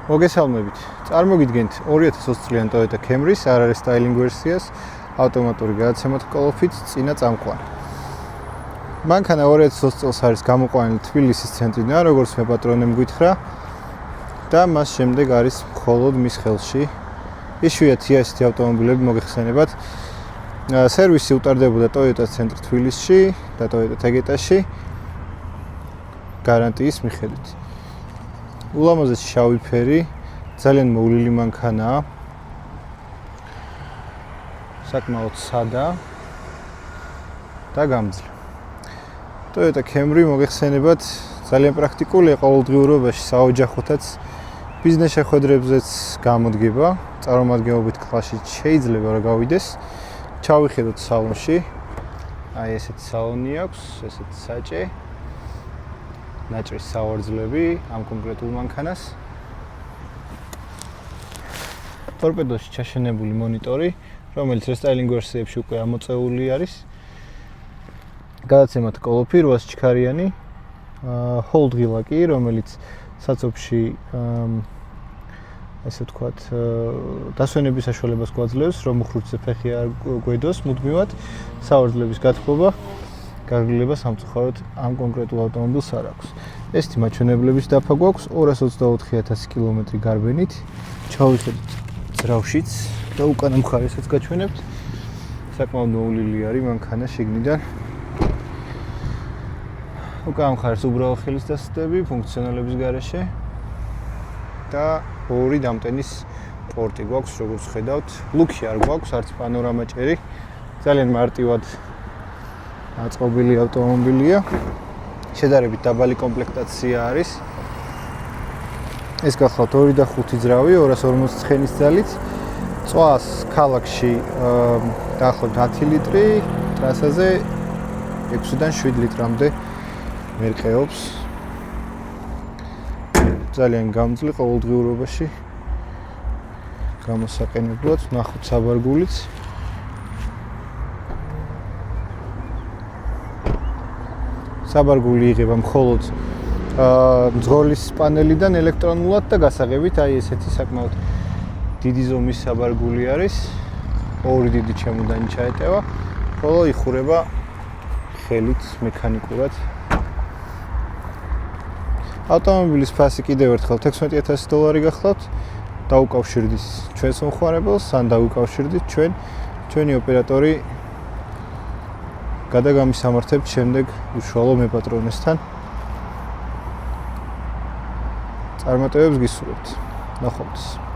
მოგესალმებით. წარმოგიდგენთ 2020 წლიან Toyota Camry-ს RR Styling ვერსიას ავტომატური გადაცემით კოლოფით წინა წამყვანი. მანქანა 2020 წელს არის გამოყვანილი თბილისის ცენტრიდან, როგორც მე პატრონემ გითხრა და მას შემდეგ არის მხოლოდ მის ხელში. იშვიათი ასეთი ავტომობილები მოგეხსენებათ. სერვისი უტარდებოდა Toyota ცენტრ თბილისში და Toyota Tegeta-ში გარანტიის მიხედვით. ულამაზესი შავი ფერი, ძალიან მოვლილი მანქანაა. საკმაოდ სადა და გამძლე. Toyota Camry მოგეხსენებათ, ძალიან პრაქტიკულია ყოველდღიურობაში, საოჯახოთაც, ბიზნეს შეხვედრებზეც გამოდგება. წარმომადგენლობით კლასში შეიძლება რომ გავიდეს. ჩავიხედოთ სალონში. აი ესეთი სალონი აქვს, ესეთი საჭე. ნაჭრის სავარძლები ამ კონკრეტულ მანქანას. ტორპედოში ჩაშენებული მონიტორი, რომელიც რესტაილინგ ვერსიებში უკვე ამოწეული არის. გადაცემათ კოლოფი 800 ჩქარიანი, ჰოლდღილა კი, რომელიც საცობში ესე ვთქვათ, დასვენების საშუალებას გვაძლევს, რომ უხრუჭზე ფეხი არ გვედოს მუდმივად, სავარძლების გათბობა გაგლილება სამწუხაროდ ამ კონკრეტულ ავტომობილს არ აქვს. ესეთი მაჩვენებლების დაფა გვაქვს 224,000 კილომეტრი გარბენით. ჩავიხედოთ ძრავშიც და უკანა მხარესაც გაჩვენებთ. საკმაოდ მოვლილი არის მანქანა შიგნიდან. უკანა მხარეს უბრალო ხელის დასდები ფუნქციონალების გარეშე და ორი დამტენის პორტი გვაქვს, როგორც ხედავთ. ლუკი არ გვაქვს, არც პანორამა ჭერი. ძალიან მარტივად აწყობილი ავტომობილია. შედარებით დაბალი კომპლექტაცია არის. ეს გახლავთ 2 და 5 ძრავი 240 ცხენის ძალით. წვას ქალაქში დაახლოებით 10 ლიტრი, ტრასაზე 6-დან 7 litrამდე მერყეობს. ძალიან გამძლე ყოველდღიურობაში. გამოსაყენებლად ნახოთ საბარგულიც. საბარგული იღება მხოლოდ მძღოლის პანელიდან ელექტრონულად და გასაღებით აი ესეთი საკმაოდ დიდი ზომის საბარგული არის. ორი დიდი ჩემოდანი ჩაეტევა, ხოლო იხურება ხელით მექანიკურად. ავტომობილის ფასი კიდევ ერთხელ $16,000 გახლავთ. დაუკავშირდით ჩვენს მომხმარებელს, ან დაუკავშირდით ჩვენი ოპერატორი გადაგამისამართებთ შემდეგ უშუალო მე პატრონესთან. წარმატებებს გისურვებთ. ნახვამდის.